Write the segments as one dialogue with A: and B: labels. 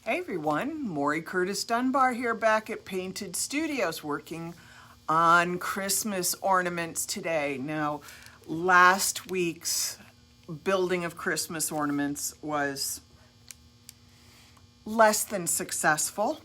A: Hey everyone, Maury Curtis Dunbar here back at Painted Studios working on Christmas ornaments today. Now, last week's building of Christmas ornaments was less than successful.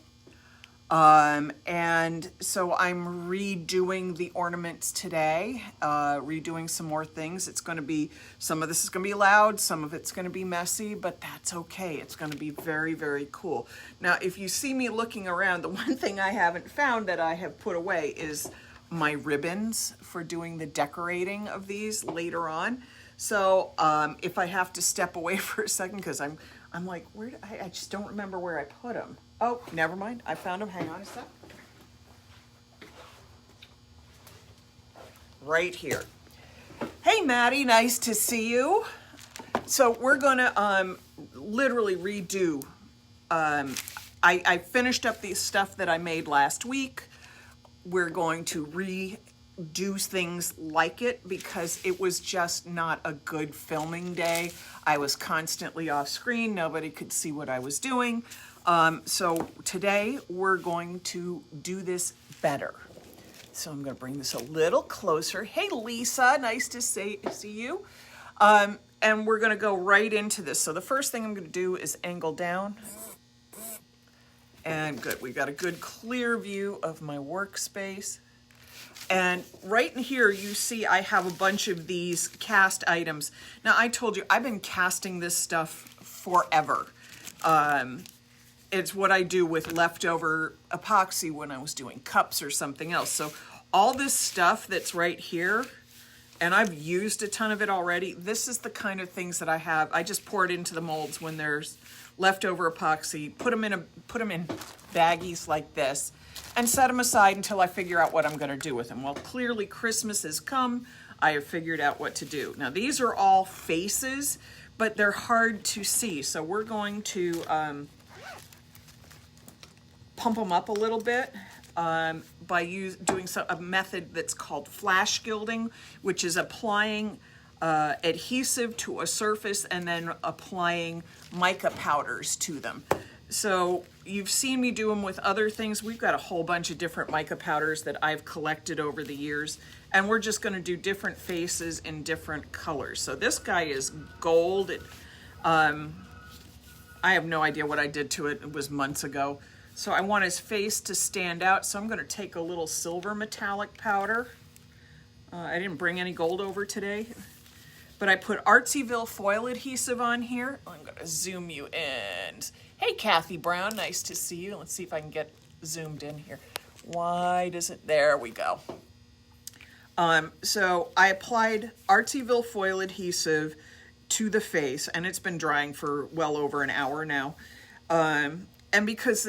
A: And so I'm redoing the ornaments today, redoing some more things. It's going to be, some of this is going to be loud, some of it's going to be messy, but that's okay. It's going to be very, very cool. Now, if you see me looking around, the one thing I haven't found that I have put away is my ribbons for doing the decorating of these later on. So if I have to step away for a second, because I'm like, I just don't remember where I put them. Oh, never mind. I found them. Hang on a sec. Right here. Hey, Maddie. Nice to see you. So we're going to literally redo. I finished up the stuff that I made last week. We're going to redo things like it because it was just not a good filming day. I was constantly off screen. Nobody could see what I was doing. So today we're going to do this better. So I'm going to bring this a little closer. Hey, Lisa, nice to see you. And we're going to go right into this. So the first thing I'm going to do is angle down. And good, we got a good clear view of my workspace. And right in here, you see I have a bunch of these cast items. Now, I told you, I've been casting this stuff forever. It's what I do with leftover epoxy when I was doing cups or something else. So all this stuff that's right here, and I've used a ton of it already, this is the kind of things that I have. I just pour it into the molds when there's leftover epoxy, put them in baggies like this, and set them aside until I figure out what I'm going to do with them. Well, clearly Christmas has come. I have figured out what to do. Now, these are all faces, but they're hard to see. So we're going to pump them up a little bit by doing a method that's called flash gilding, which is applying adhesive to a surface and then applying mica powders to them. So you've seen me do them with other things. We've got a whole bunch of different mica powders that I've collected over the years, and we're just going to do different faces in different colors. So this guy is gold. I have no idea what I did to it. It was months ago. So I want his face to stand out, so I'm going to take a little silver metallic powder. I didn't bring any gold over today, but I put Artsyville foil adhesive on here. I'm going to zoom you in. Hey, Kathy Brown, nice to see you. Let's see if I can get zoomed in here. Why does it? There we go. So I applied Artsyville foil adhesive to the face, and it's been drying for well over an hour now. And because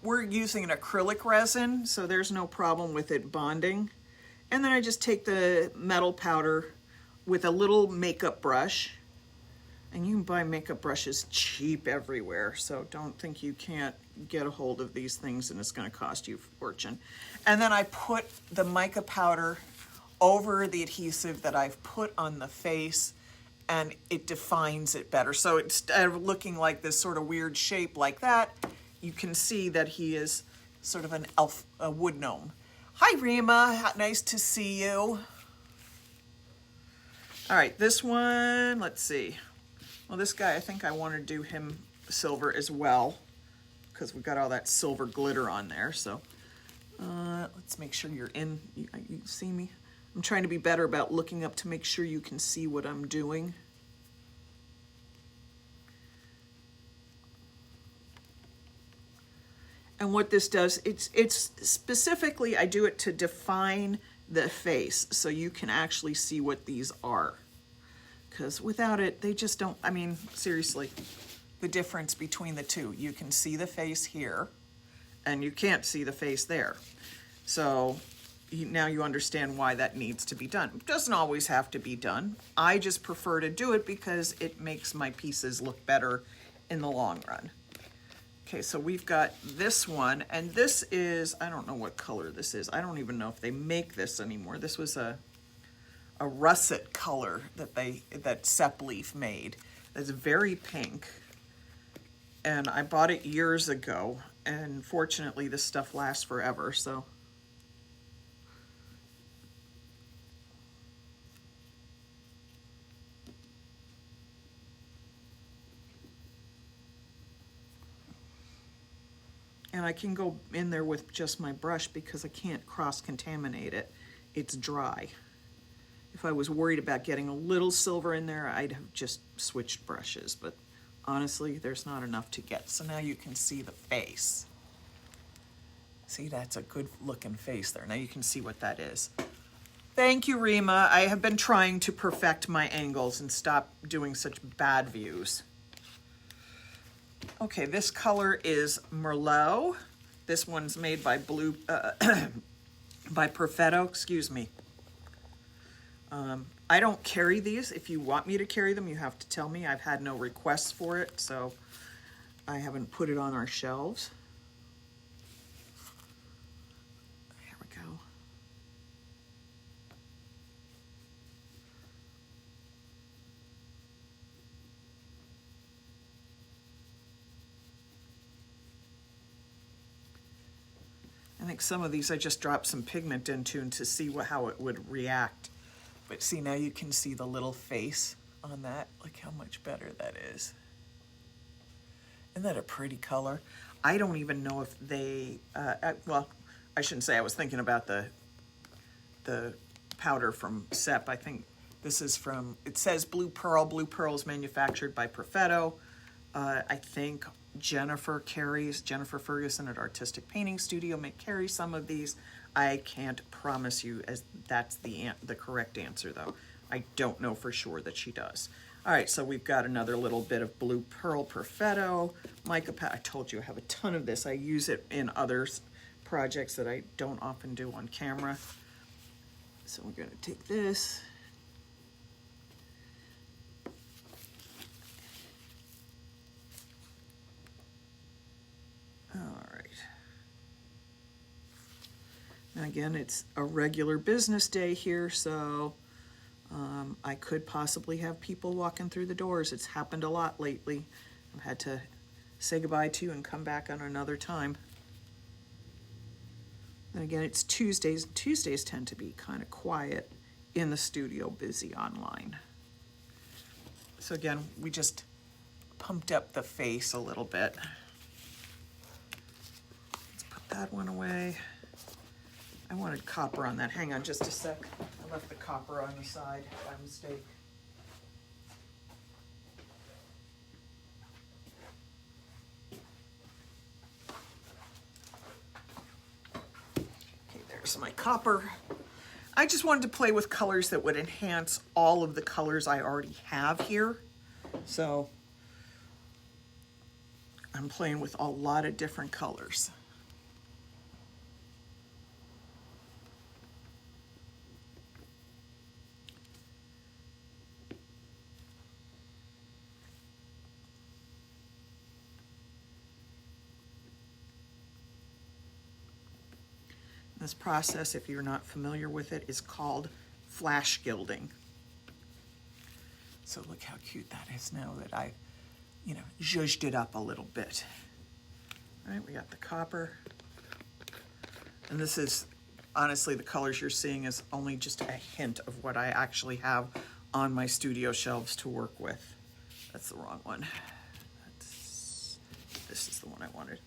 A: we're using an acrylic resin, so there's no problem with it bonding. And then I just take the metal powder with a little makeup brush. And you can buy makeup brushes cheap everywhere, so don't think you can't get a hold of these things and it's going to cost you a fortune. And then I put the mica powder over the adhesive that I've put on the face, and it defines it better. So instead of looking like this sort of weird shape like that, you can see that he is sort of an elf, a wood gnome. Hi, Rima. Nice to see you. All right, this one, let's see. Well, this guy, I think I want to do him silver as well because we've got all that silver glitter on there. So let's make sure you're in. You see me? I'm trying to be better about looking up to make sure you can see what I'm doing. And what this does, it's specifically, I do it to define the face so you can actually see what these are. Because without it, they just don't, I mean, seriously, the difference between the two. You can see the face here, and you can't see the face there. So now you understand why that needs to be done. It doesn't always have to be done. I just prefer to do it because it makes my pieces look better in the long run. Okay, so we've got this one, and this is, I don't know what color this is. I don't even know if they make this anymore. This was a russet color that Sepp Leaf made. It's very pink. and I bought it years ago, and fortunately this stuff lasts forever, so. And I can go in there with just my brush because I can't cross-contaminate it. It's dry. If I was worried about getting a little silver in there, I'd have just switched brushes, but honestly, there's not enough to get. So now you can see the face. See, that's a good looking face there. Now you can see what that is. Thank you, Rima. I have been trying to perfect my angles and stop doing such bad views. Okay, this color is Merlot. This one's made by by Perfetto, excuse me. I don't carry these. If you want me to carry them, you have to tell me. I've had no requests for it, so I haven't put it on our shelves. Here we go. I think some of these I just dropped some pigment into to see how it would react. But see, now you can see the little face on that. Look how much better that is. Isn't that a pretty color? I don't even know if they, well, I shouldn't say I was thinking about the powder from SEP. I think this is from, it says Blue Pearl. Blue Pearl is manufactured by Perfetto. I think Jennifer Ferguson at Artistic Painting Studio may carry some of these. I can't promise you as that's the correct answer, though. I don't know for sure that she does. All right, so we've got another little bit of Blue Pearl Perfetto. Mica I told you I have a ton of this. I use it in other projects that I don't often do on camera. So we're going to take this. All right. Now again, it's a regular business day here, so I could possibly have people walking through the doors. It's happened a lot lately. I've had to say goodbye to and come back on another time. And again, it's Tuesdays. Tuesdays tend to be kind of quiet in the studio, busy online. So again, we just pumped up the face a little bit. Let's put that one away. I wanted copper on that. Hang on just a sec. I left the copper on the side by mistake. Okay, there's my copper. I just wanted to play with colors that would enhance all of the colors I already have here. So I'm playing with a lot of different colors. This process, if you're not familiar with it, is called flash gilding. So look how cute that is now that I, zhuzhed it up a little bit. All right, we got the copper. And this is, honestly, the colors you're seeing is only just a hint of what I actually have on my studio shelves to work with. That's the wrong one. This is the one I wanted.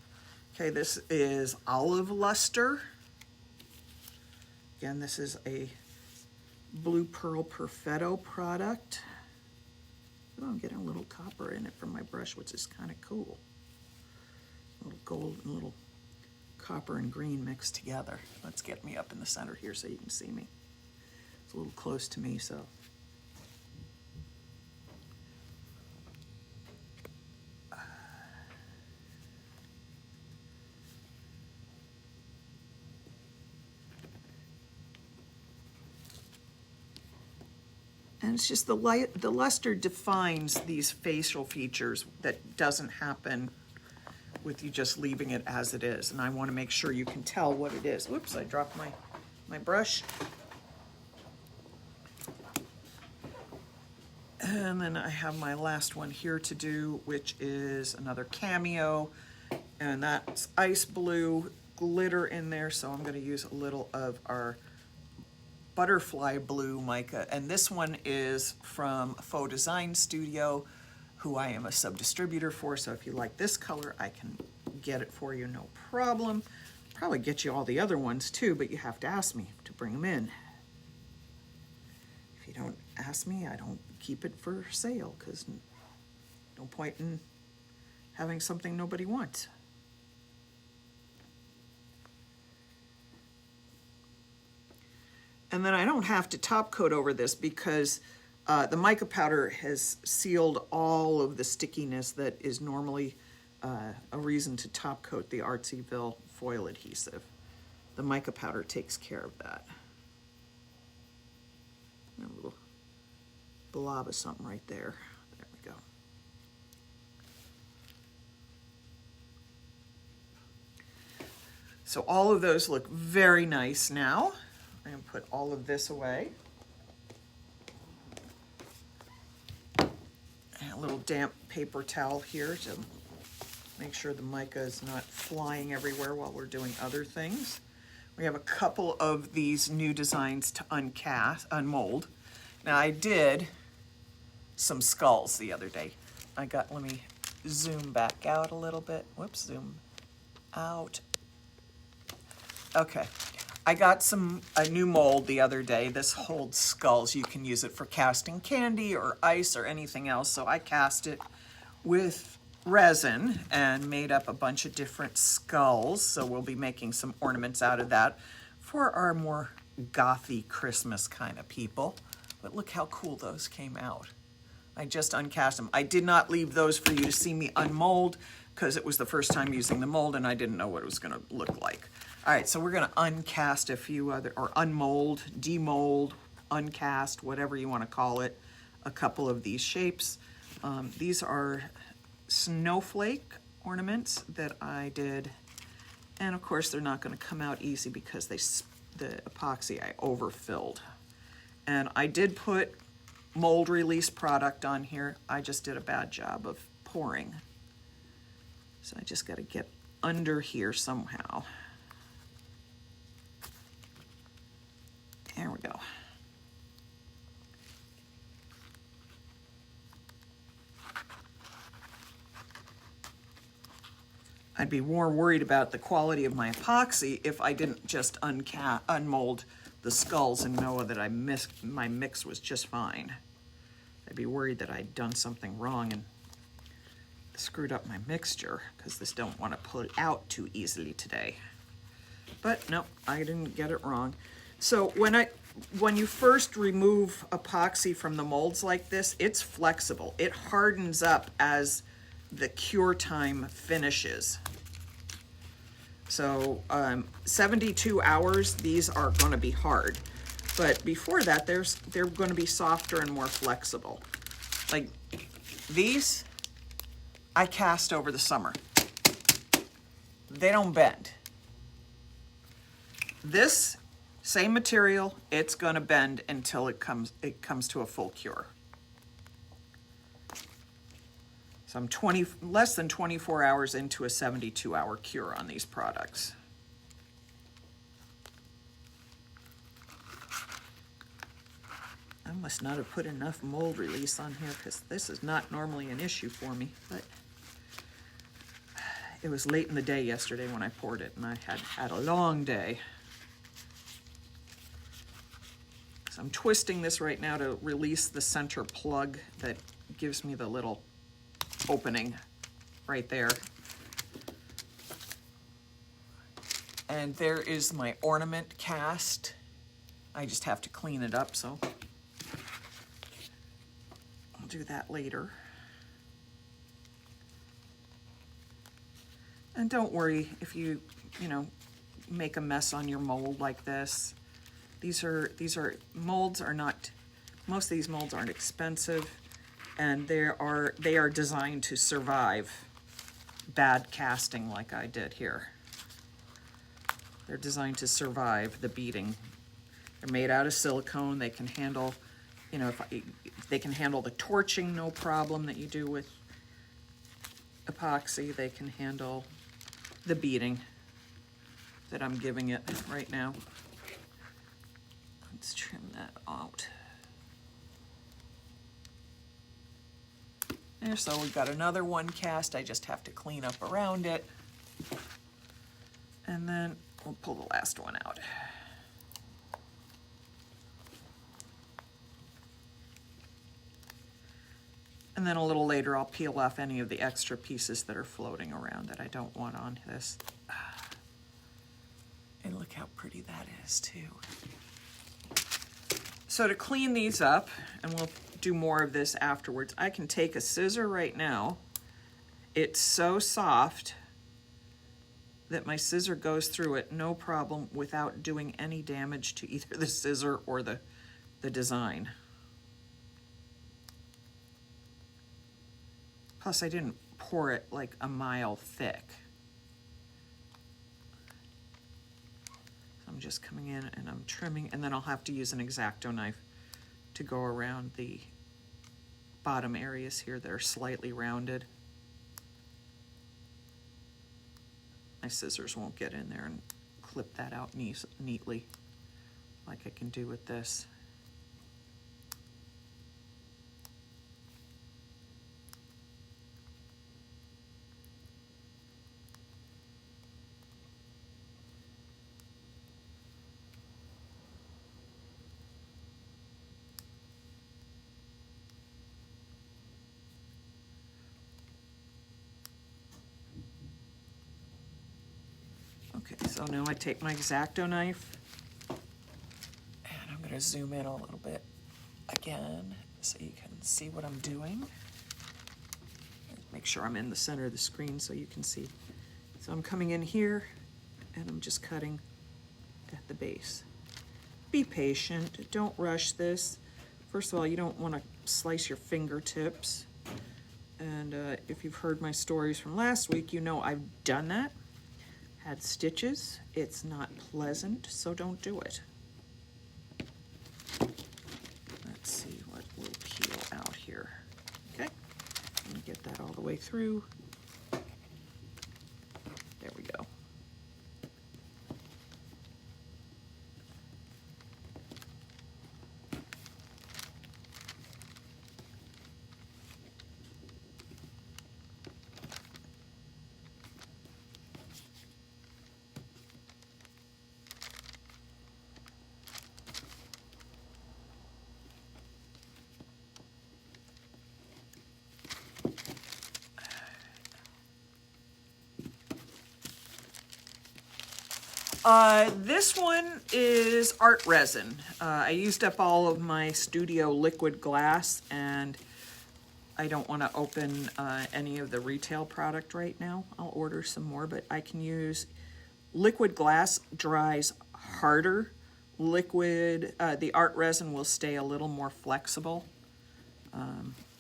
A: Okay, this is Olive Luster. Again, this is a Blue Pearl Perfetto product. Oh, I'm getting a little copper in it from my brush, which is kind of cool. A little gold and a little copper and green mixed together. Let's get me up in the center here so you can see me. It's a little close to me, so. And it's just the luster defines these facial features that doesn't happen with you just leaving it as it is. And I want to make sure you can tell what it is. Whoops, I dropped my brush. And then I have my last one here to do, which is another cameo, and that's ice blue glitter in there, so I'm going to use a little of our butterfly blue mica, and this one is from Faux Design Studio, who I am a sub-distributor for, so if you like this color, I can get it for you, no problem. Probably get you all the other ones too, but you have to ask me to bring them in. If you don't ask me, I don't keep it for sale, because no point in having something nobody wants. And then I don't have to top coat over this because the mica powder has sealed all of the stickiness that is normally a reason to top coat the Artsyville foil adhesive. The mica powder takes care of that. A little blob of something right there. There we go. So all of those look very nice now. I'm going to put all of this away. And a little damp paper towel here to make sure the mica is not flying everywhere while we're doing other things. We have a couple of these new designs to unmold. Now I did some skulls the other day. Let me zoom back out a little bit. Whoops, zoom out. Okay. I got a new mold the other day. This holds skulls. You can use it for casting candy or ice or anything else. So I cast it with resin and made up a bunch of different skulls. So we'll be making some ornaments out of that for our more gothy Christmas kind of people. But look how cool those came out. I just uncast them. I did not leave those for you to see me unmold because it was the first time using the mold and I didn't know what it was going to look like. All right, so we're going to uncast a few other, or unmold, demold, uncast, whatever you want to call it, a couple of these shapes. These are snowflake ornaments that I did, and of course they're not going to come out easy because the epoxy I overfilled. And I did put mold release product on here. I just did a bad job of pouring. So I just got to get under here somehow. There we go. I'd be more worried about the quality of my epoxy if I didn't just unmold the skulls and know that my mix was just fine. I'd be worried that I'd done something wrong and screwed up my mixture because this don't want to pull out too easily today. But no, I didn't get it wrong. So when you first remove epoxy from the molds like this, it's flexible. It hardens up as the cure time finishes. So 72 hours, these are going to be hard. But before that, they're going to be softer and more flexible. Like these, I cast over the summer. They don't bend. This, same material, it's going to bend until it comes to a full cure. So I'm less than 24 hours into a 72-hour cure on these products. I must not have put enough mold release on here because this is not normally an issue for me, but it was late in the day yesterday when I poured it and I had a long day. So I'm twisting this right now to release the center plug that gives me the little opening right there. And there is my ornament cast. I just have to clean it up, so I'll do that later. And don't worry if you make a mess on your mold like this. These molds are not, most of these molds aren't expensive, and they are designed to survive bad casting like I did here. They're designed to survive the beating. They're made out of silicone. They can handle, if They can handle the torching, no problem, that you do with epoxy. They can handle the beating that I'm giving it right now. Let's trim that out. There, so we've got another one cast. I just have to clean up around it. And then we'll pull the last one out. And then a little later I'll peel off any of the extra pieces that are floating around that I don't want on this. And look how pretty that is too. So to clean these up, and we'll do more of this afterwards, I can take a scissor right now. It's so soft that my scissor goes through it no problem without doing any damage to either the scissor or the design. Plus I didn't pour it like a mile thick. So I'm just coming in and I'm trimming, and then I'll have to use an X-Acto knife to go around the bottom areas here that are slightly rounded. My scissors won't get in there and clip that out neatly like I can do with this. Okay, so now I take my X-Acto knife and I'm going to zoom in a little bit again so you can see what I'm doing. Make sure I'm in the center of the screen so you can see. So I'm coming in here and I'm just cutting at the base. Be patient, don't rush this. First of all, you don't want to slice your fingertips. And if you've heard my stories from last week, you know I've done that. Had stitches. It's not pleasant, so don't do it. Let's see what will peel out here. Okay, let me get that all the way through. There we go. This one is art resin. I used up all of my studio liquid glass and I don't want to open any of the retail product right now. I'll order some more, but I can use liquid glass. Dries harder. Liquid, the art resin will stay a little more flexible.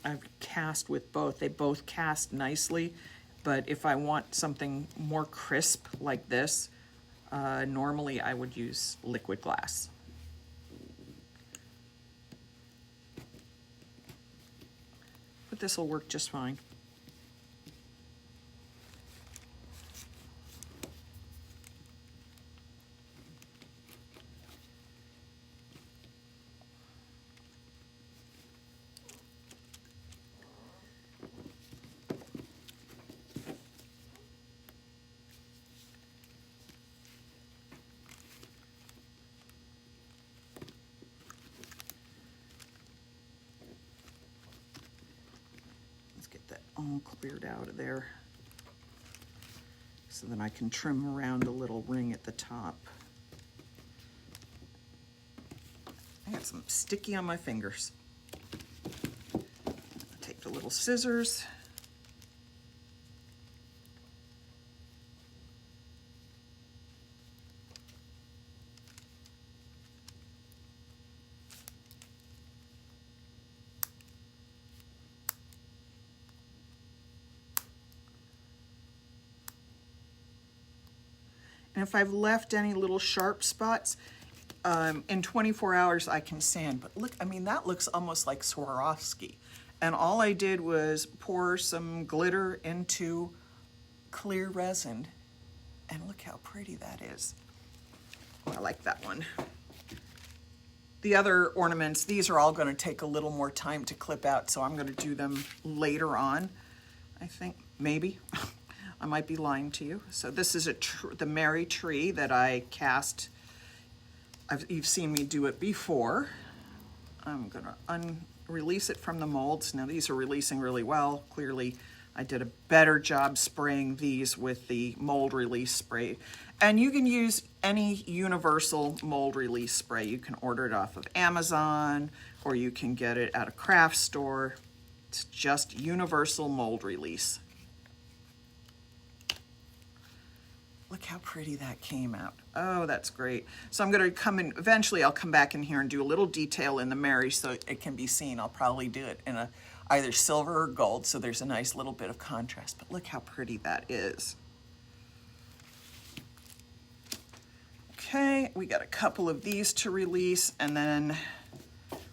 A: I've cast with both. They both cast nicely, but if I want something more crisp like this, normally I would use liquid glass. But this will work just fine. All cleared out of there so that I can trim around the little ring at the top. I got some sticky on my fingers. Take the little scissors. And if I've left any little sharp spots, in 24 hours I can sand. But look, I mean, that looks almost like Swarovski. And all I did was pour some glitter into clear resin. And look how pretty that is. Oh, I like that one. The other ornaments, these are all going to take a little more time to clip out, so I'm going to do them later on, I think. Maybe. I might be lying to you. So this is the Mary tree that I cast. You've seen me do it before. I'm going to release it from the molds. Now these are releasing really well. Clearly I did a better job spraying these with the mold release spray. And you can use any universal mold release spray. You can order it off of Amazon, or you can get it at a craft store. It's just universal mold release. Look how pretty that came out. Oh, that's great. So I'm gonna come in, eventually I'll come back in here and do a little detail in the Mary so it can be seen. I'll probably do it in either silver or gold, so there's a nice little bit of contrast, but look how pretty that is. Okay, we got a couple of these to release, and then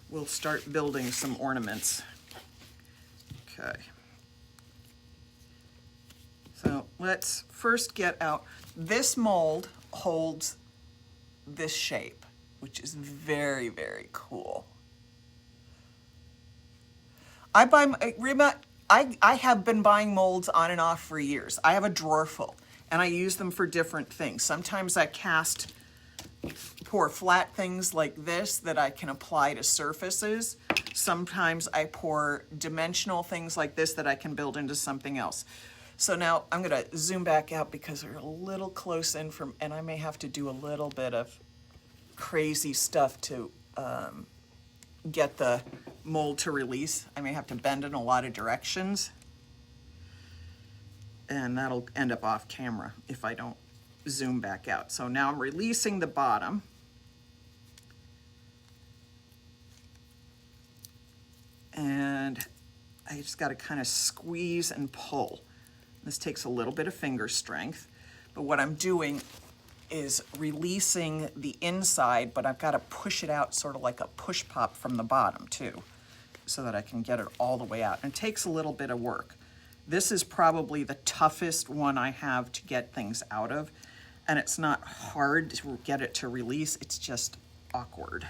A: we'll start building some ornaments. Okay. So let's first get out. This mold holds this shape, which is very, very cool. I have been buying molds on and off for years. I have a drawer full, and I use them for different things. Sometimes I pour flat things like this that I can apply to surfaces. Sometimes I pour dimensional things like this that I can build into something else. So now I'm gonna zoom back out because we're a little close in and I may have to do a little bit of crazy stuff to get the mold to release. I may have to bend in a lot of directions, and that'll end up off camera if I don't zoom back out. So now I'm releasing the bottom. And I just got to kind of squeeze and pull. This takes a little bit of finger strength, but what I'm doing is releasing the inside, but I've got to push it out sort of like a push pop from the bottom too, so that I can get it all the way out. And it takes a little bit of work. This is probably the toughest one I have to get things out of, and it's not hard to get it to release, it's just awkward.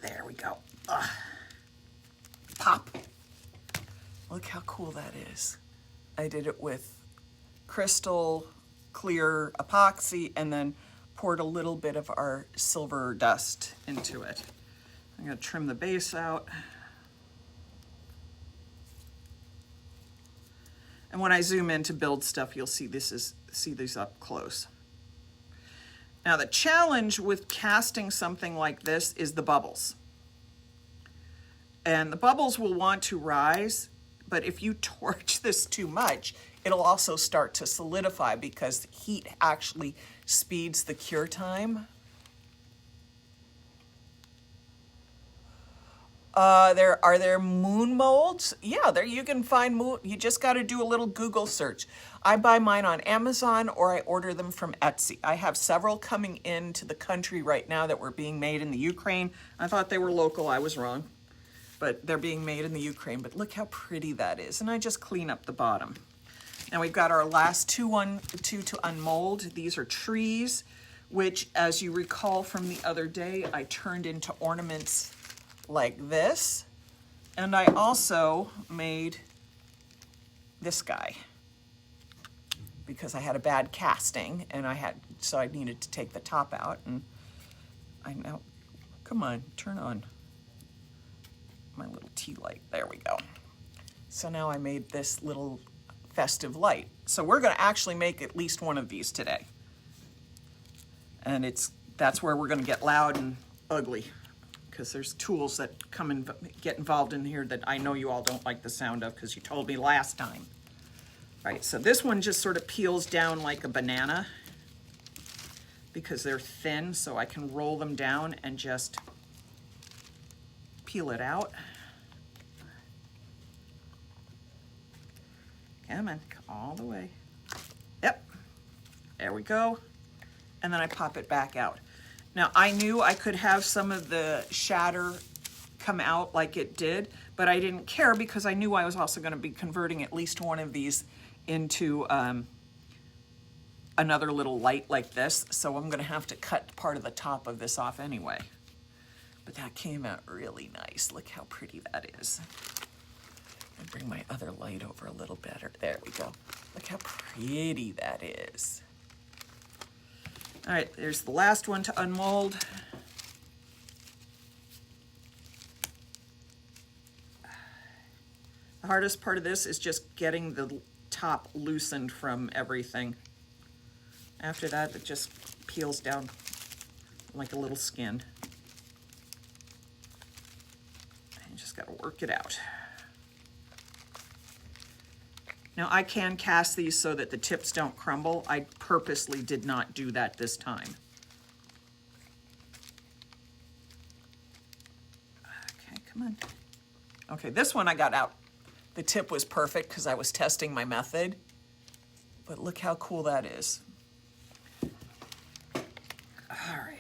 A: There we go. Pop. Look how cool that is. I did it with crystal clear epoxy and then poured a little bit of our silver dust into it. I'm going to trim the base out. And when I zoom in to build stuff, you'll see these up close. Now the challenge with casting something like this is the bubbles. And the bubbles will want to rise, but if you torch this too much, it'll also start to solidify because heat actually speeds the cure time. Are there moon molds? Yeah, there you can find moon. You just got to do a little Google search. I buy mine on Amazon or I order them from Etsy. I have several coming into the country right now that were being made in the Ukraine. I thought they were local. I was wrong. But they're being made in the Ukraine. But look how pretty that is. And I just clean up the bottom. Now we've got our last two to unmold. These are trees, which, as you recall from the other day, I turned into ornaments like this. And I also made this guy because I had a bad casting and so I needed to take the top out, and I now, come on, turn on my little tea light. There we go. So now I made this little festive light. So we're going to actually make at least one of these today. And that's where we're going to get loud and ugly, because there's tools that come and get involved in here that I know you all don't like the sound of because you told me last time. Right, so this one just sort of peels down like a banana because they're thin, so I can roll them down and just peel it out. Come on, all the way. Yep, there we go. And then I pop it back out. Now, I knew I could have some of the shatter come out like it did, but I didn't care because I knew I was also going to be converting at least one of these into another little light like this. So I'm going to have to cut part of the top of this off anyway. But that came out really nice. Look how pretty that is. And bring my other light over a little better. There we go. Look how pretty that is. All right, there's the last one to unmold. The hardest part of this is just getting the top loosened from everything. After that, it just peels down like a little skin. You just gotta work it out. Now I can cast these so that the tips don't crumble. I purposely did not do that this time. Okay, come on. Okay, this one I got out. The tip was perfect because I was testing my method. But look how cool that is. All right.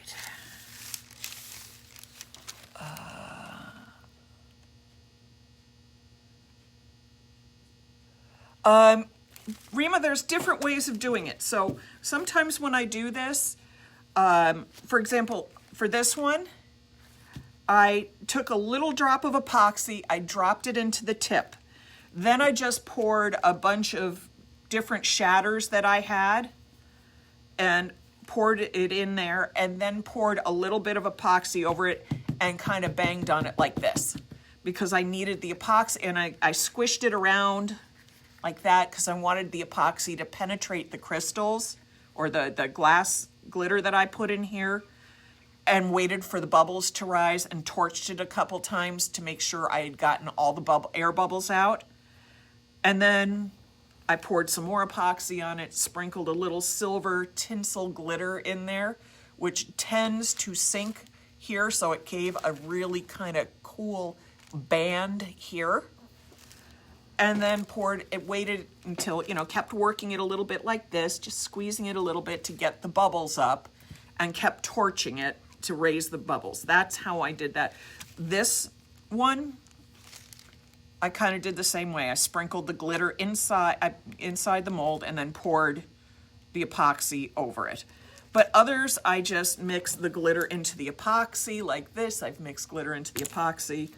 A: Rima, there's different ways of doing it. So sometimes when I do this, for example, for this one, I took a little drop of epoxy, I dropped it into the tip. Then I just poured a bunch of different shatters that I had and poured it in there, and then poured a little bit of epoxy over it and kind of banged on it like this because I needed the epoxy, and I squished it around like that because I wanted the epoxy to penetrate the crystals or the glass glitter that I put in here, and waited for the bubbles to rise and torched it a couple times to make sure I had gotten all the air bubbles out. And then I poured some more epoxy on it, sprinkled a little silver tinsel glitter in there, which tends to sink here, so it gave a really kind of cool band here. And then poured it, waited until, kept working it a little bit like this, just squeezing it a little bit to get the bubbles up, and kept torching it to raise the bubbles. That's how I did that. This one, I kind of did the same way. I sprinkled the glitter inside the mold and then poured the epoxy over it. But others, I just mixed the glitter into the epoxy like this. I've mixed glitter into the epoxy.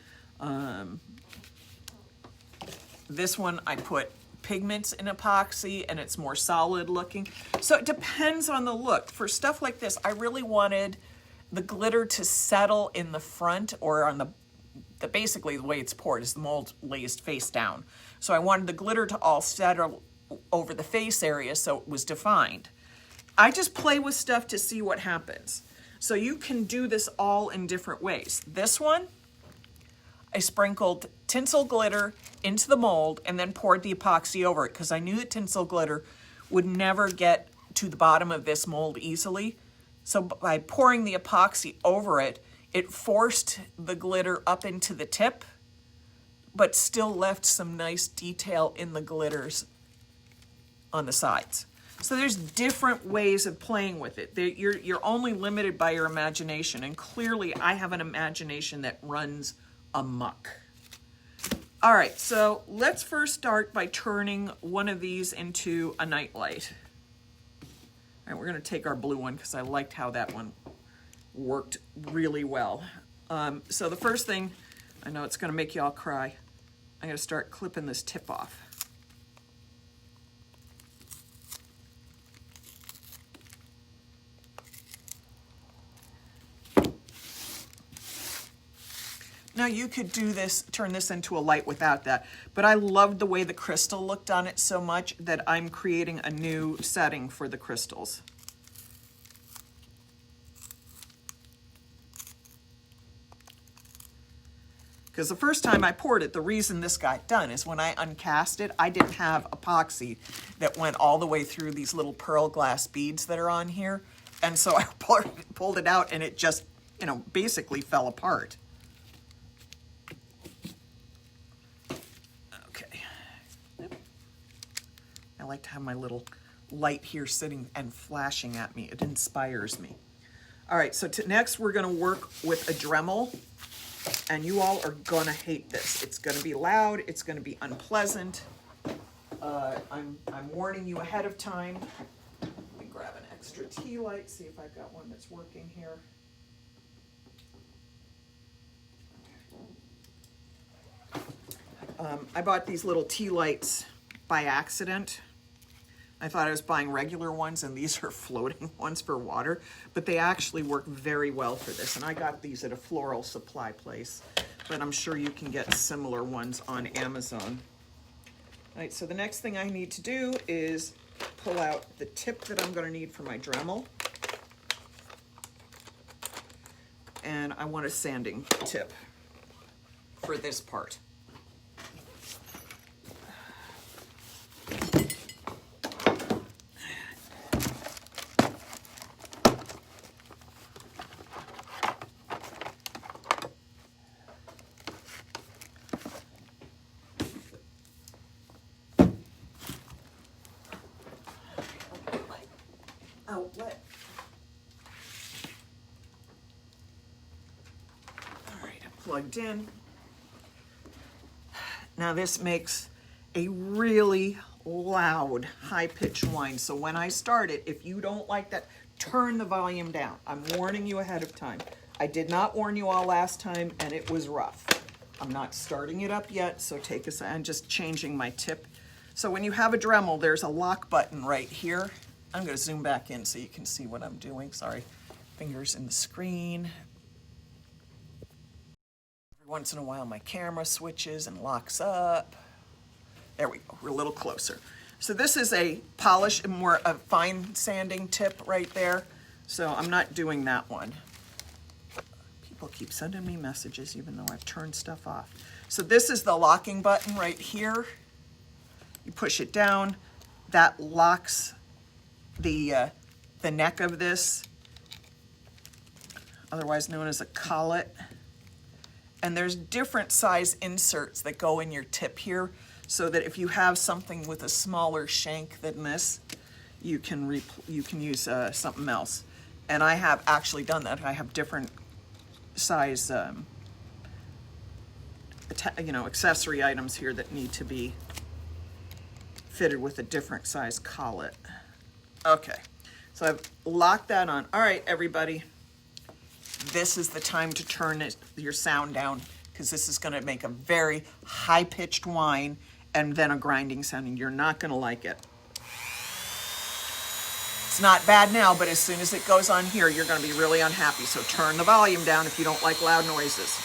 A: This one, I put pigments in epoxy and it's more solid looking. So it depends on the look. For stuff like this, I really wanted the glitter to settle in the front or on the basically the way it's poured is the mold lays face down. So I wanted the glitter to all settle over the face area so it was defined. I just play with stuff to see what happens. So you can do this all in different ways. This one, I sprinkled tinsel glitter into the mold and then poured the epoxy over it because I knew that tinsel glitter would never get to the bottom of this mold easily. So by pouring the epoxy over it, it forced the glitter up into the tip, but still left some nice detail in the glitters on the sides. So there's different ways of playing with it. You're only limited by your imagination, and clearly I have an imagination that runs amok. All right, so let's first start by turning one of these into a nightlight. All right, we're gonna take our blue one because I liked how that one worked really well. So the first thing, I know it's gonna make you all cry, I'm gonna start clipping this tip off. Now you could do this, turn this into a light without that, but I loved the way the crystal looked on it so much that I'm creating a new setting for the crystals. Because the first time I poured it, the reason this got done is when I uncast it, I didn't have epoxy that went all the way through these little pearl glass beads that are on here. And so I pulled it out and it just, basically fell apart. Okay. I like to have my little light here sitting and flashing at me. It inspires me. All right, so next we're gonna work with a Dremel, and you all are gonna hate this. It's gonna be loud, it's gonna be unpleasant. I'm warning you ahead of time. Let me grab an extra tea light, see if I've got one that's working here. I bought these little tea lights by accident. I thought I was buying regular ones, and these are floating ones for water, but they actually work very well for this. And I got these at a floral supply place, but I'm sure you can get similar ones on Amazon. All right, so the next thing I need to do is pull out the tip that I'm going to need for my Dremel. And I want a sanding tip for this part. Outlet. All right, I'm plugged in. Now this makes a really loud, high-pitched whine. So when I start it, if you don't like that, turn the volume down. I'm warning you ahead of time. I did not warn you all last time, and it was rough. I'm not starting it up yet, so take a second. I'm just changing my tip. So when you have a Dremel, there's a lock button right here. I'm going to zoom back in so you can see what I'm doing. Sorry, fingers in the screen. Every once in a while my camera switches and locks up. There we go, we're a little closer. So this is a polish, more a fine sanding tip right there. So I'm not doing that one. People keep sending me messages even though I've turned stuff off. So this is the locking button right here. You push it down, that locks the neck of this, otherwise known as a collet. And there's different size inserts that go in your tip here, so that if you have something with a smaller shank than this, you can use something else. And I have actually done that. I have different size accessory items here that need to be fitted with a different size collet. Okay, so I've locked that on. All right, everybody, this is the time to turn your sound down, because this is going to make a very high-pitched whine and then a grinding sound, and you're not going to like it. It's not bad now, but as soon as it goes on here, you're going to be really unhappy. So turn the volume down if you don't like loud noises.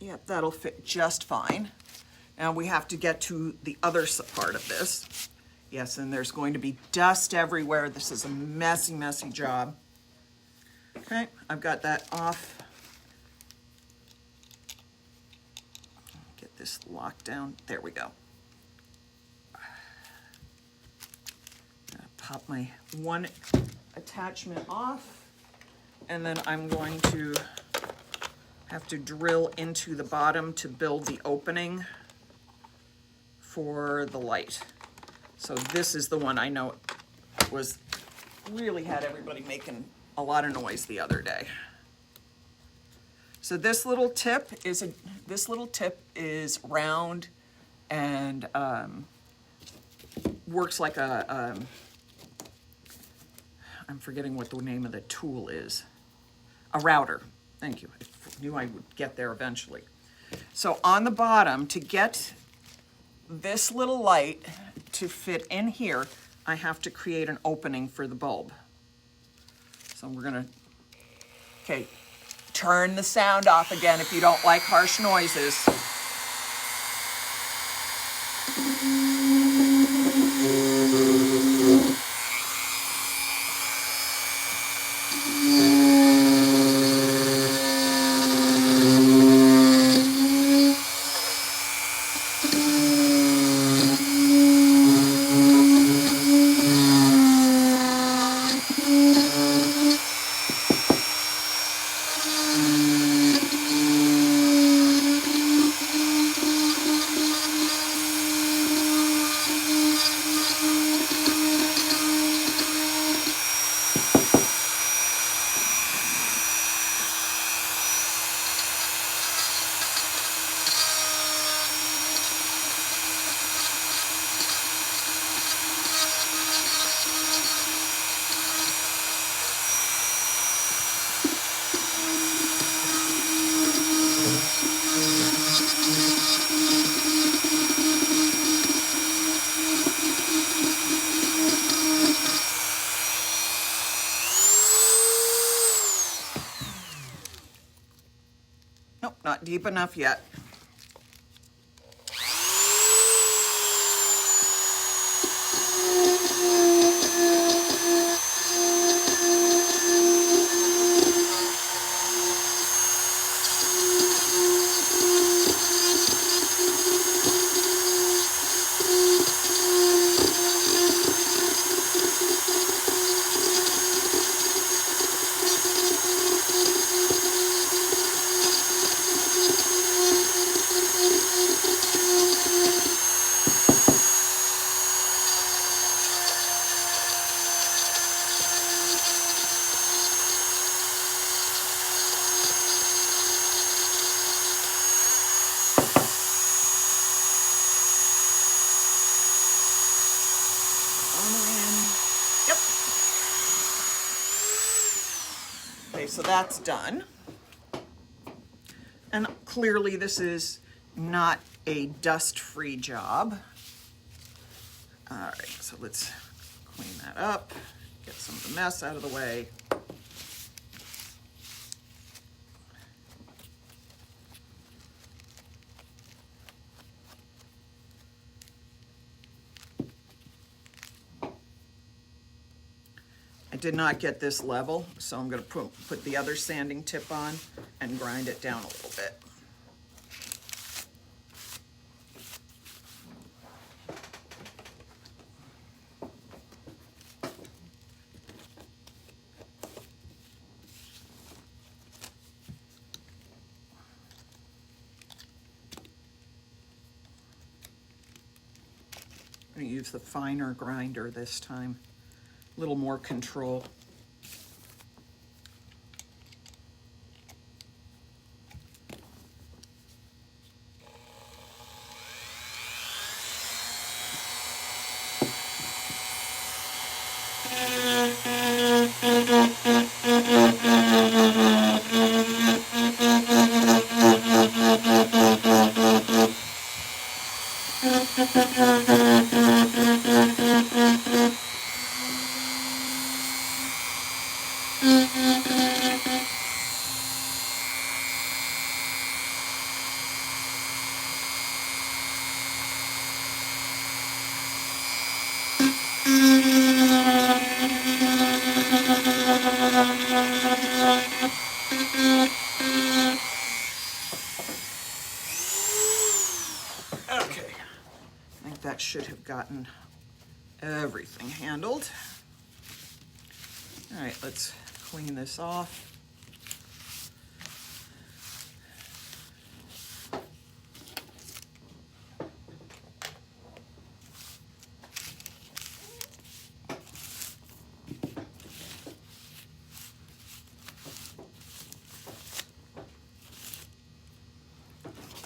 A: Yep, that'll fit just fine. Now we have to get to the other part of this. Yes, and there's going to be dust everywhere. This is a messy, messy job. Okay, I've got that off. Get this locked down. There we go. Pop my one attachment off, and then I'm going to have to drill into the bottom to build the opening for the light. So this is the one I know was really had everybody making a lot of noise the other day. So this little tip is round and works like a I'm forgetting what the name of the tool is. A router. Thank you. I knew I would get there eventually. So on the bottom, to get this little light to fit in here, I have to create an opening for the bulb. So we're gonna, okay, turn the sound off again if you don't like harsh noises. Nope, not deep enough yet. Yep. Okay, so that's done. And clearly this is not a dust-free job. All right, so let's clean that up, get some of the mess out of the way. I did not get this level, so I'm going to put the other sanding tip on and grind it down a little bit. I'm going to use the finer grinder this time. A little more control. Okay, I think that should have gotten everything handled. All right, let's clean this off.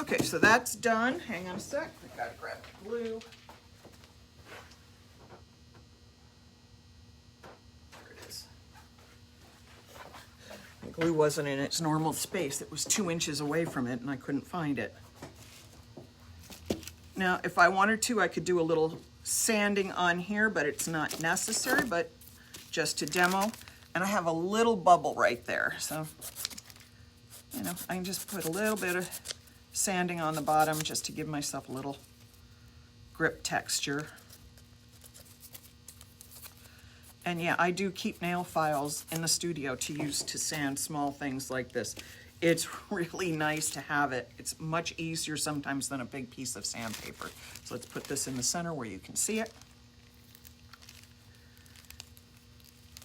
A: Okay, so that's done. Hang on a sec, I gotta grab the glue. glue wasn't in its normal space. It was 2 inches away from it and I couldn't find it. Now, if I wanted to, I could do a little sanding on here, but it's not necessary, but just to demo. And I have a little bubble right there. So, you know, I can just put a little bit of sanding on the bottom just to give myself a little grip texture. And yeah, I do keep nail files in the studio to use to sand small things like this. It's really nice to have it. It's much easier sometimes than a big piece of sandpaper. So let's put this in the center where you can see it.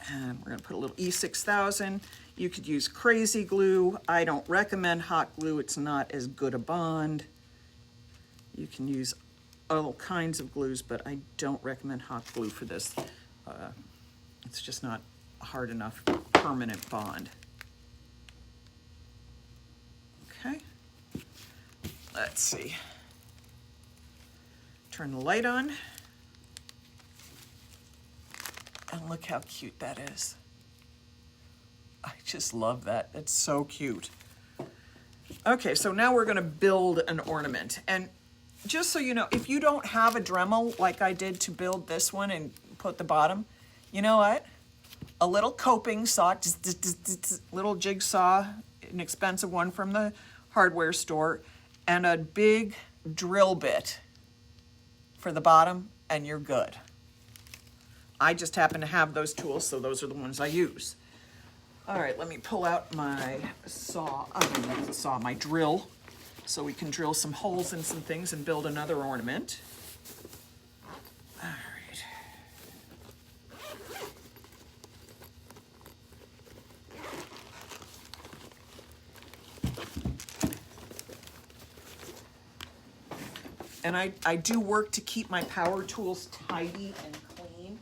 A: And we're gonna put a little E6000. You could use crazy glue. I don't recommend hot glue. It's not as good a bond. You can use all kinds of glues, but I don't recommend hot glue for this. It's just not a hard enough permanent bond. Okay, let's see. Turn the light on. And look how cute that is. I just love that. It's so cute. Okay, so now we're gonna build an ornament. And just so you know, if you don't have a Dremel like I did to build this one and put the bottom, you know what? A little coping saw, little jigsaw, an expensive one from the hardware store, and a big drill bit for the bottom, and you're good. I just happen to have those tools, so those are the ones I use. All right, let me pull out my saw, not the saw, my drill, so we can drill some holes in some things and build another ornament. All right. And I do work to keep my power tools tidy and clean,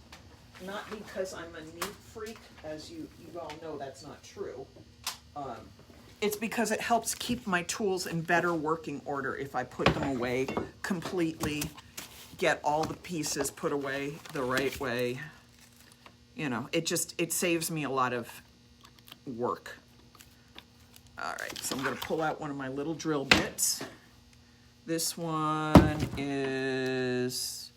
A: not because I'm a neat freak, as you all know that's not true. It's because it helps keep my tools in better working order if I put them away completely, get all the pieces put away the right way. You know, it saves me a lot of work. All right, so I'm gonna pull out one of my little drill bits. This one is,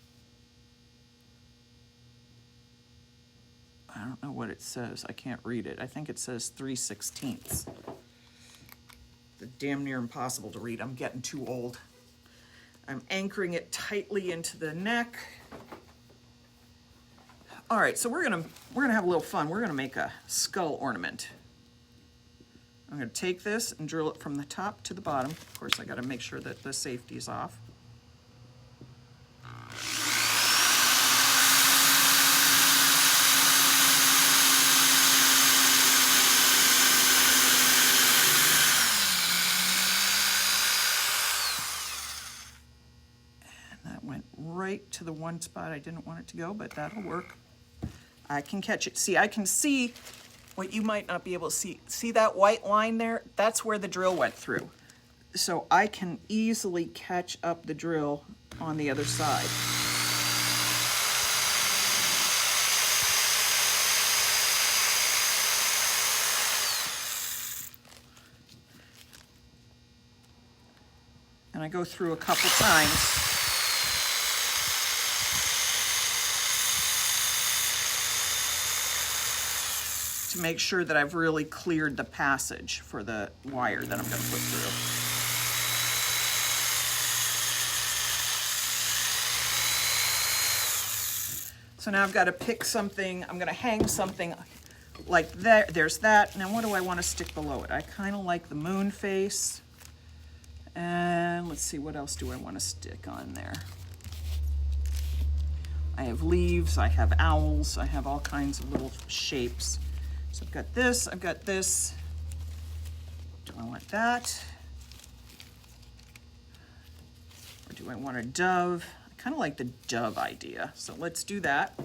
A: I don't know what it says. I can't read it. I think it says 3/16. It's damn near impossible to read. I'm getting too old. I'm anchoring it tightly into the neck. All right, so we're gonna have a little fun. We're gonna make a skull ornament. I'm going to take this and drill it from the top to the bottom. Of course, I got to make sure that the safety's off. And that went right to the one spot I didn't want it to go, but that'll work. I can catch it. See, I can see what you might not be able to see. See that white line there? That's where the drill went through. So I can easily catch up the drill on the other side. And I go through a couple times. To make sure that I've really cleared the passage for the wire that I'm going to put through. So now I've got to pick something. I'm going to hang something like that. There's that. Now what do I want to stick below it? I kind of like the moon face. And let's see, what else do I want to stick on there? I have leaves, I have owls, I have all kinds of little shapes. So I've got this, I've got this. Do I want that? Or do I want a dove? I kind of like the dove idea, so let's do that.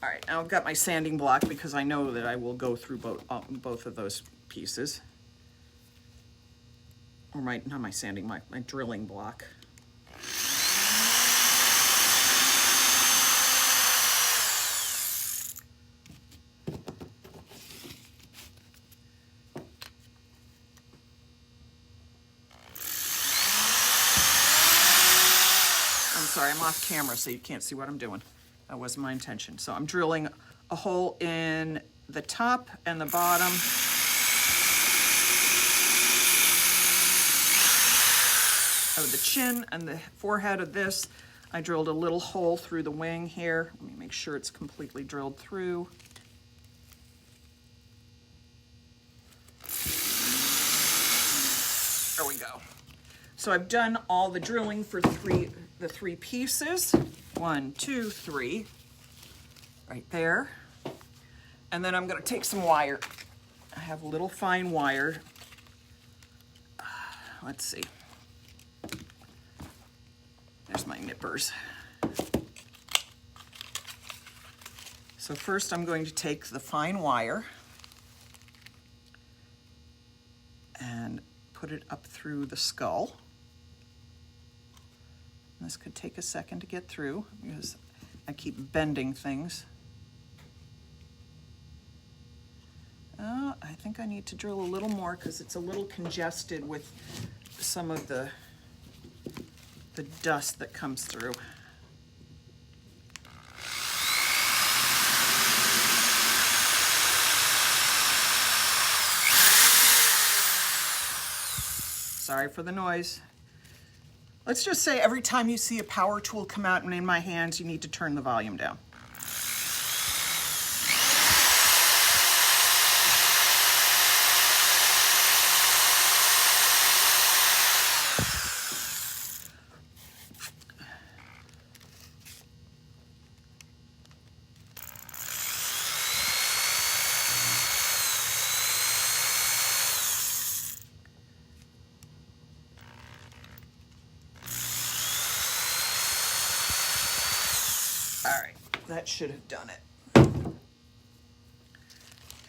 A: All right, now I've got my sanding block because I know that I will go through both of those pieces. Or not my sanding, my drilling block. sorry, I'm off camera, so you can't see what I'm doing. That wasn't my intention. So I'm drilling a hole in the top and the bottom. Of the chin and the forehead of this. I drilled a little hole through the wing here. Let me make sure it's completely drilled through. There we go. So I've done all the drilling for the three pieces. 1, 2, 3, right there. And then I'm gonna take some wire. I have a little fine wire. Let's see. There's my nippers. So first I'm going to take the fine wire and put it up through the skull. This could take a second to get through because I keep bending things. I think I need to drill a little more because it's a little congested with some of the dust that comes through. Sorry for the noise. Let's just say every time you see a power tool come out and in my hands, you need to turn the volume down. That should have done it.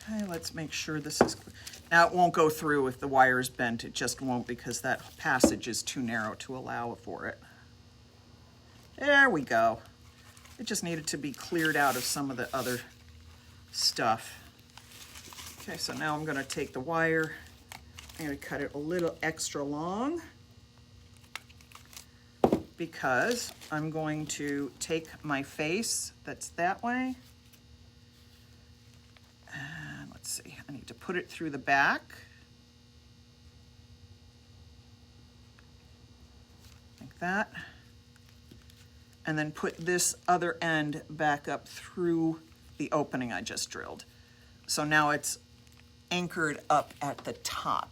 A: Okay, let's make sure this is clear. Now it won't go through if the wire is bent. It just won't because that passage is too narrow to allow for it. There we go. It just needed to be cleared out of some of the other stuff. Okay, so now I'm going to take the wire. I'm going to cut it a little extra long because I'm going to take my face that's that way. And let's see, I need to put it through the back. Like that. And then put this other end back up through the opening I just drilled. So now it's anchored up at the top.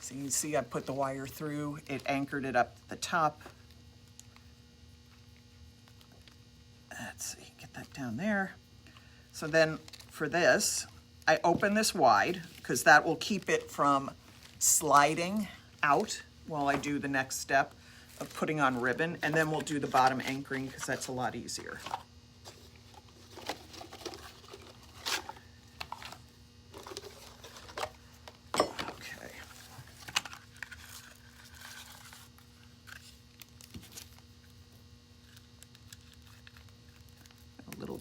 A: So you can see I put the wire through, it anchored it up the top. Let's see, get that down there. So then for this, I open this wide because that will keep it from sliding out while I do the next step of putting on ribbon, and then we'll do the bottom anchoring because that's a lot easier.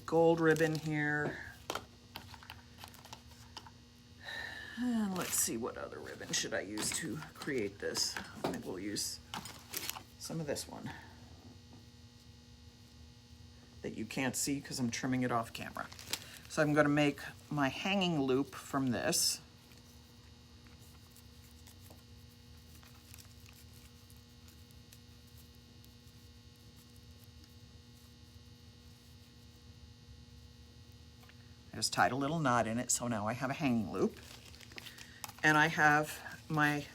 A: Gold ribbon here. And let's see, what other ribbon should I use to create this? I think we'll use some of this one that you can't see because I'm trimming it off camera. So I'm going to make my hanging loop from this. I just tied a little knot in it, so now I have a hanging loop. And I have my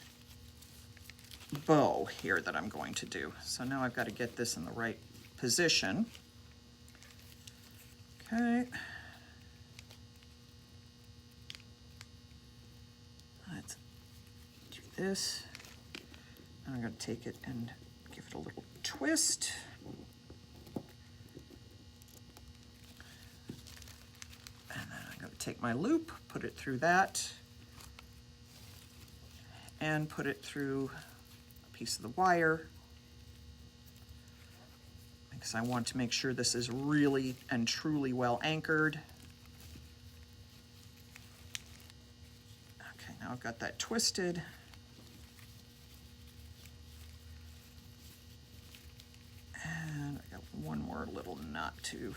A: bow here that I'm going to do. So now I've got to get this in the right position. Okay. Let's do this. And I'm going to take it and give it a little twist. Take my loop, put it through that, and put it through a piece of the wire, because I want to make sure this is really and truly well anchored. Okay, now I've got that twisted. to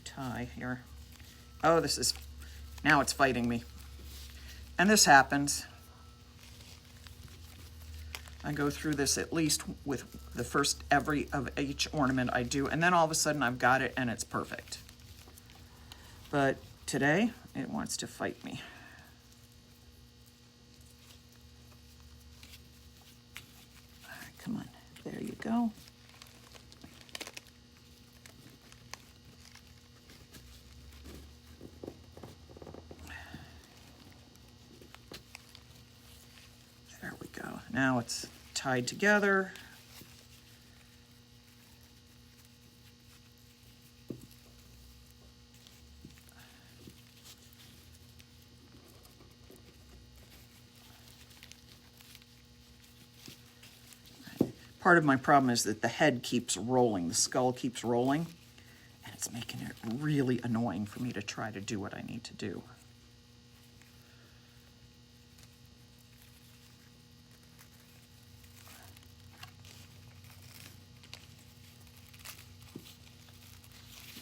A: tie here. Oh, this is, now it's fighting me. And this happens. I go through this at least with the first every of each ornament I do, and then all of a sudden I've got it and it's perfect. But today it wants to fight me. All right, come on, there you go. There we go. Now it's tied together. Part of my problem is that the head keeps rolling, the skull keeps rolling, and it's making it really annoying for me to try to do what I need to do.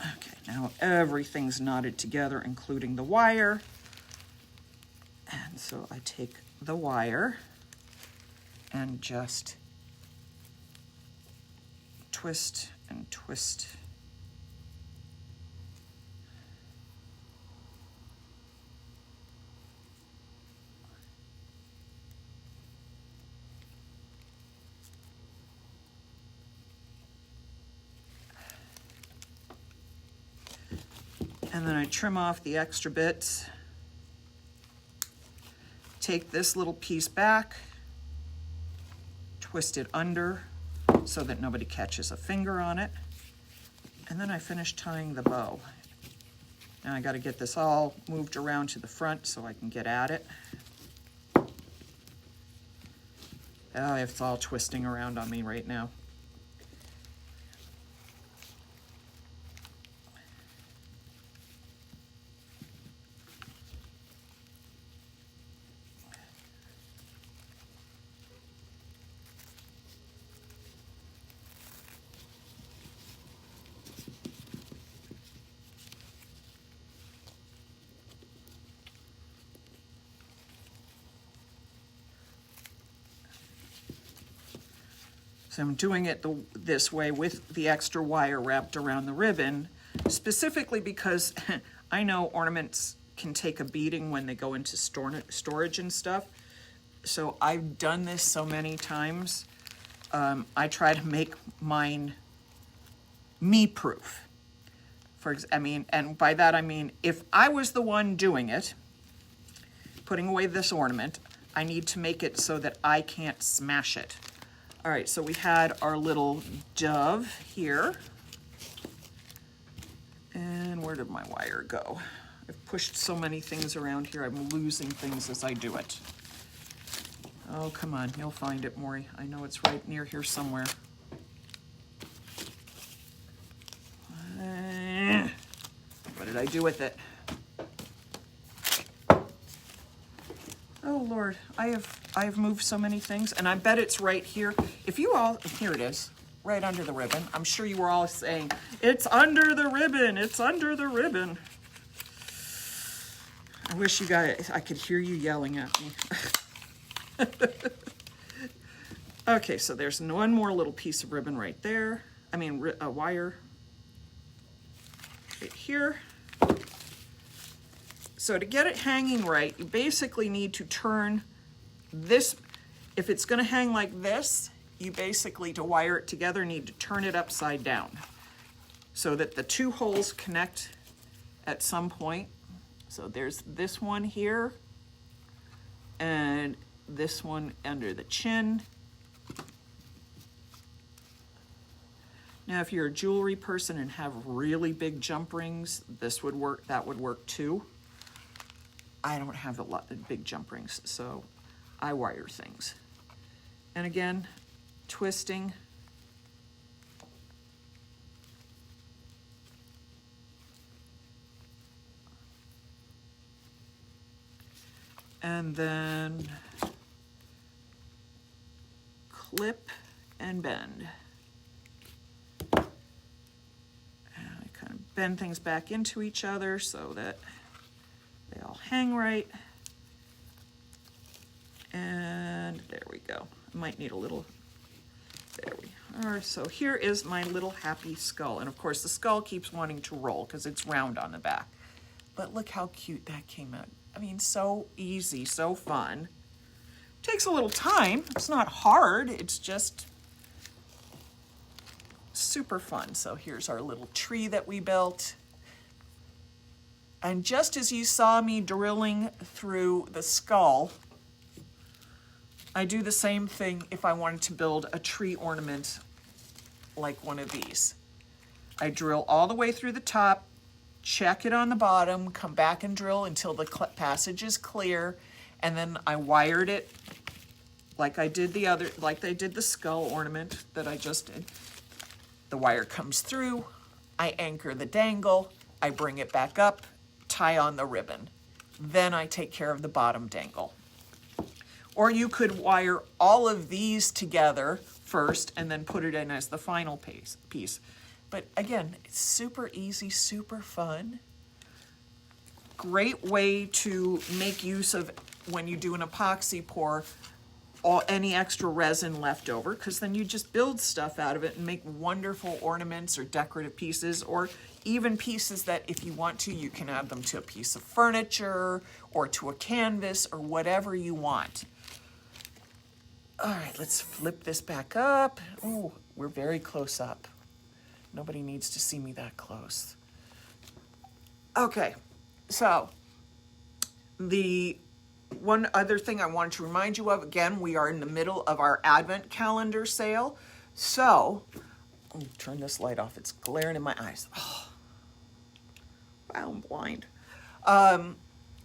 A: Okay, now everything's knotted together, including the wire. And so I take the wire and just twist and twist. And then I trim off the extra bits. Take this little piece back, twist it under so that nobody catches a finger on it. And then I finish tying the bow. Now I got to get this all moved around to the front so I can get at it. Oh, it's all twisting around on me right now. So I'm doing it this way with the extra wire wrapped around the ribbon, specifically because I know ornaments can take a beating when they go into storage and stuff. So I've done this so many times. I try to make mine me-proof. And by that I mean, if I was the one doing it, putting away this ornament, I need to make it so that I can't smash it. All right, so we had our little dove here. And where did my wire go? I've pushed so many things around here, I'm losing things as I do it. Oh, come on, you'll find it, Maury. I know it's right near here somewhere. What did I do with it? Oh Lord, I have moved so many things, and I bet it's right here. If you all, here it is, right under the ribbon. I'm sure you were all saying, it's under the ribbon, it's under the ribbon. I wish you guys, I could hear you yelling at me. Okay, so there's one more little piece of ribbon right there. I mean, a wire right here. So to get it hanging right, you basically need to turn this. If it's going to hang like this, you basically, to wire it together, need to turn it upside down so that the two holes connect at some point. So there's this one here and this one under the chin. Now, if you're a jewelry person and have really big jump rings, this would work, that would work too. I don't have a lot of big jump rings, so I wire things. And again, twisting. And then clip and bend. bend things back into each other so that they all hang right. And there we go. I might need a little, there we are. So here is my little happy skull. And of course the skull keeps wanting to roll because it's round on the back. But look how cute that came out. I mean, so easy, so fun. Takes a little time. It's not hard. It's just super fun. So here's our little tree that we built. And just as you saw me drilling through the skull, I do the same thing if I wanted to build a tree ornament like one of these. I drill all the way through the top, check it on the bottom, come back and drill until the passage is clear, and then I wired it like I did the skull ornament that I just did. The wire comes through, I anchor the dangle, I bring it back up, tie on the ribbon. Then I take care of the bottom dangle. Or you could wire all of these together first and then put it in as the final piece. But again, it's super easy, super fun. Great way to make use of, when you do an epoxy pour, any extra resin left over, because then you just build stuff out of it and make wonderful ornaments or decorative pieces, or even pieces that if you want to, you can add them to a piece of furniture or to a canvas or whatever you want. All right, let's flip this back up. Oh, we're very close up. Nobody needs to see me that close. Okay, so the one other thing I wanted to remind you of, again, we are in the middle of our Advent calendar sale. So, turn this light off. It's glaring in my eyes. Oh, wow, I'm blind.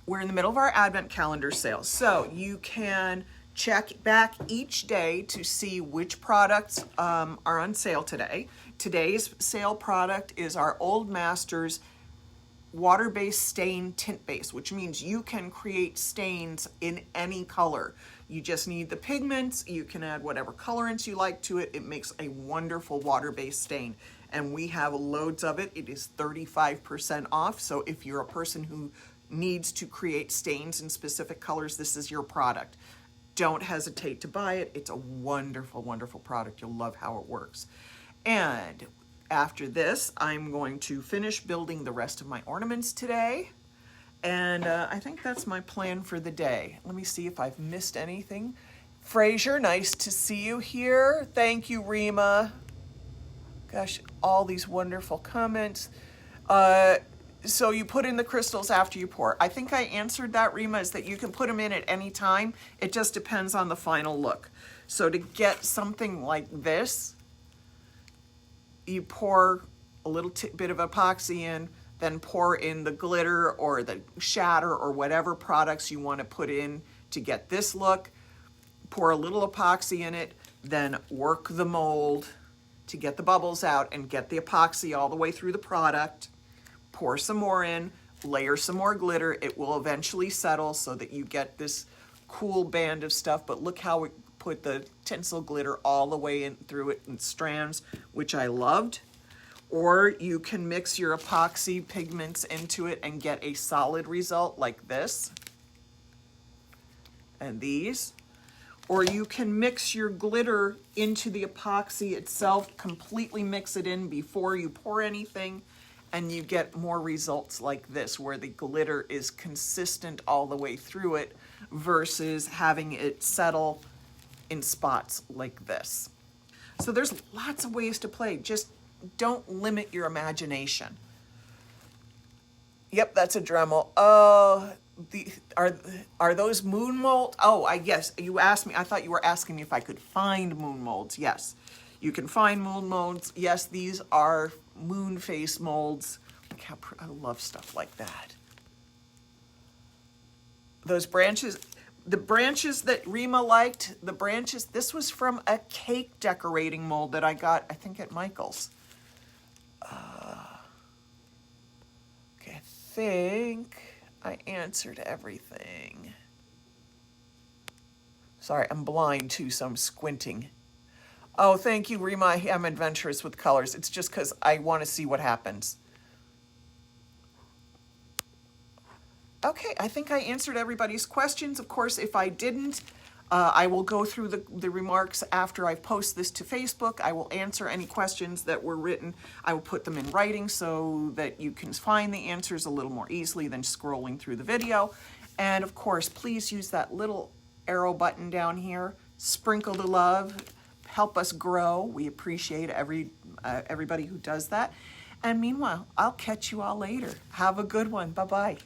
A: We're in the middle of our Advent calendar sale. So you can check back each day to see which products are on sale today. Today's sale product is our Old Masters water-based stain tint base, which means you can create stains in any color. You just need the pigments. You can add whatever colorants you like to it. It makes a wonderful water-based stain. And we have loads of it. It is 35% off. So if you're a person who needs to create stains in specific colors, this is your product. Don't hesitate to buy it. It's a wonderful, wonderful product. You'll love how it works. And after this, I'm going to finish building the rest of my ornaments today. And I think that's my plan for the day. Let me see if I've missed anything. Fraser, nice to see you here. Thank you, Rima. Gosh, all these wonderful comments. So you put in the crystals after you pour. I think I answered that, Rima, is that you can put them in at any time. It just depends on the final look. So to get something like this, you pour a little bit of epoxy in, then pour in the glitter or the shatter or whatever products you want to put in to get this look. Pour a little epoxy in it, then work the mold to get the bubbles out and get the epoxy all the way through the product. Pour some more in, layer some more glitter. It will eventually settle so that you get this cool band of stuff, but look how we put the tinsel glitter all the way in through it in strands, which I loved. Or you can mix your epoxy pigments into it and get a solid result like this and these. Or you can mix your glitter into the epoxy itself, completely mix it in before you pour anything, and you get more results like this, where the glitter is consistent all the way through it versus having it settle in spots like this. So there's lots of ways to play. Just don't limit your imagination. Yep, that's a Dremel. Oh, are those moon molds? Oh, yes, you asked me. I thought you were asking me if I could find moon molds. Yes, you can find moon molds. Yes, these are moon face molds. Look how I love stuff like that. Those branches, the branches that Rima liked, the branches, this was from a cake decorating mold that I got, I think, at Michael's. Okay, I think I answered everything. Sorry, I'm blind too, so I'm squinting. Oh, thank you, Rima. I am adventurous with colors. It's just because I want to see what happens. Okay, I think I answered everybody's questions. Of course, if I didn't, I will go through the remarks after I post this to Facebook. I will answer any questions that were written. I will put them in writing so that you can find the answers a little more easily than scrolling through the video. And of course, please use that little arrow button down here. Sprinkle the love. Help us grow. We appreciate everybody who does that. And meanwhile, I'll catch you all later. Have a good one. Bye-bye.